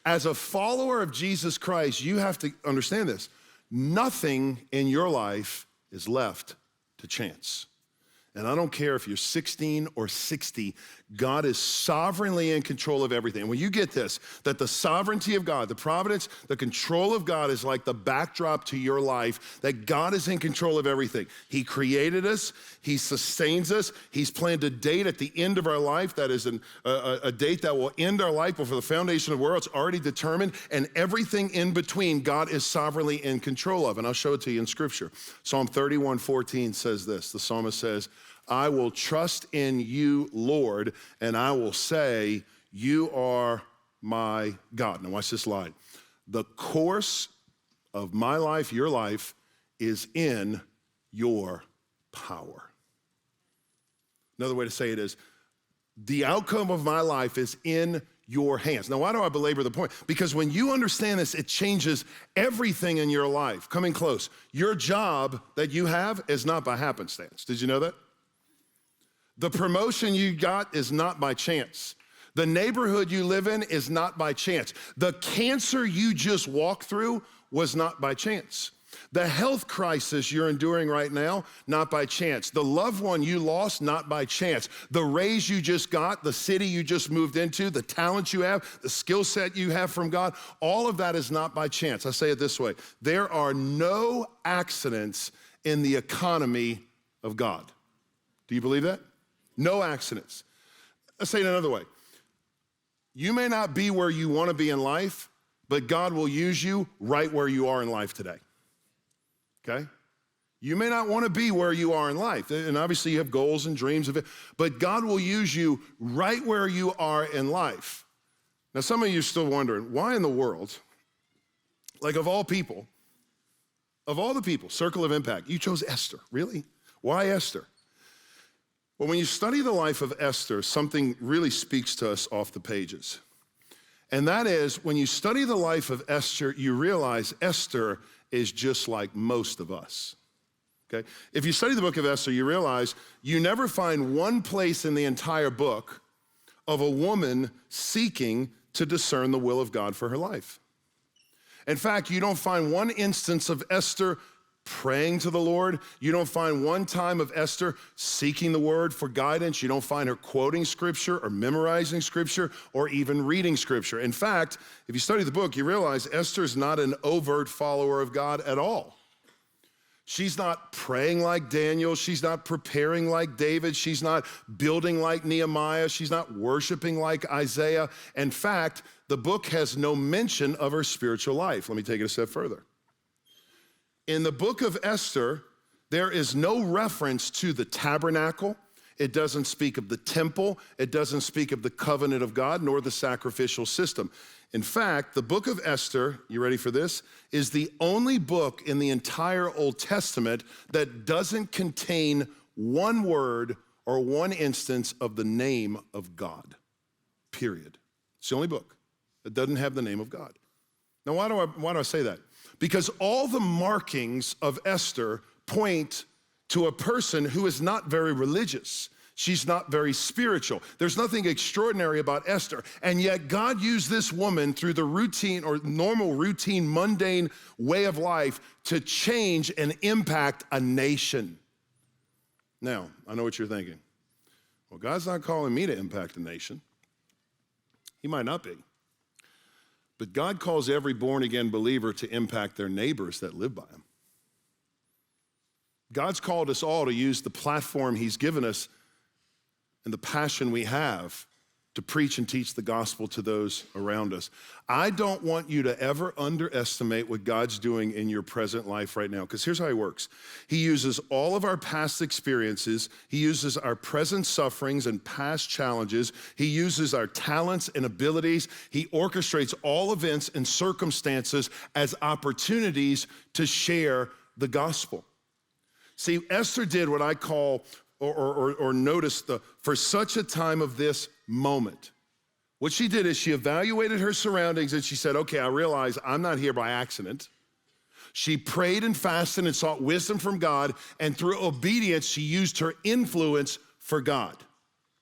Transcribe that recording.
As a follower of Jesus Christ, you have to understand this. Nothing in your life is left to chance. And I don't care if you're 16 or 60, God is sovereignly in control of everything. And when you get this, that the sovereignty of God, the providence, the control of God is like the backdrop to your life, that God is in control of everything. He created us, He sustains us, He's planned a date at the end of our life that is a date that will end our life before the foundation of the world. It's already determined, and everything in between, God is sovereignly in control of. And I'll show it to you in Scripture. Psalm 31:14 says this. The psalmist says, I will trust in you, Lord, and I will say, you are my God. Now watch this line. The course of my life, your life, is in your power. Another way to say it is, the outcome of my life is in your hands. Now, why do I belabor the point? Because when you understand this, it changes everything in your life. Coming close. Your job that you have is not by happenstance. Did you know that? The promotion you got is not by chance. The neighborhood you live in is not by chance. The cancer you just walked through was not by chance. The health crisis you're enduring right now, not by chance. The loved one you lost, not by chance. The raise you just got, the city you just moved into, the talent you have, the skill set you have from God, all of that is not by chance. I say it this way, there are no accidents in the economy of God. Do you believe that? No accidents. Let's say it another way. You may not be where you want to be in life, but God will use you right where you are in life today. Okay? You may not want to be where you are in life, and obviously you have goals and dreams of it, but God will use you right where you are in life. Now, some of you are still wondering, why in the world, like of all the people, circle of impact, you chose Esther, really? Why Esther? Well, when you study the life of Esther, something really speaks to us off the pages. And that is, when you study the life of Esther, you realize Esther is just like most of us, okay? If you study the book of Esther, you realize you never find one place in the entire book of a woman seeking to discern the will of God for her life. In fact, you don't find one instance of Esther praying to the Lord. You don't find one time of Esther seeking the word for guidance. You don't find her quoting scripture or memorizing scripture or even reading scripture. In fact, if you study the book, you realize Esther's not an overt follower of God at all. She's not praying like Daniel. She's not preparing like David. She's not building like Nehemiah. She's not worshiping like Isaiah. In fact, the book has no mention of her spiritual life. Let me take it a step further. In the book of Esther, there is no reference to the tabernacle. It doesn't speak of the temple. It doesn't speak of the covenant of God, nor the sacrificial system. In fact, the book of Esther, you ready for this, is the only book in the entire Old Testament that doesn't contain one word or one instance of the name of God, period. It's the only book that doesn't have the name of God. Now, why do I say that? Because all the markings of Esther point to a person who is not very religious. She's not very spiritual. There's nothing extraordinary about Esther. And yet God used this woman through the routine or normal routine, mundane way of life to change and impact a nation. Now, I know what you're thinking. Well, God's not calling me to impact a nation. He might not be. But God calls every born-again believer to impact their neighbors that live by him. God's called us all to use the platform he's given us and the passion we have to preach and teach the gospel to those around us. I don't want you to ever underestimate what God's doing in your present life right now, because here's how he works. He uses all of our past experiences. He uses our present sufferings and past challenges. He uses our talents and abilities. He orchestrates all events and circumstances as opportunities to share the gospel. See, Esther did what I call or notice for such a time of this moment. What she did is she evaluated her surroundings and she said, okay, I realize I'm not here by accident. She prayed and fasted and sought wisdom from God, and through obedience, she used her influence for God.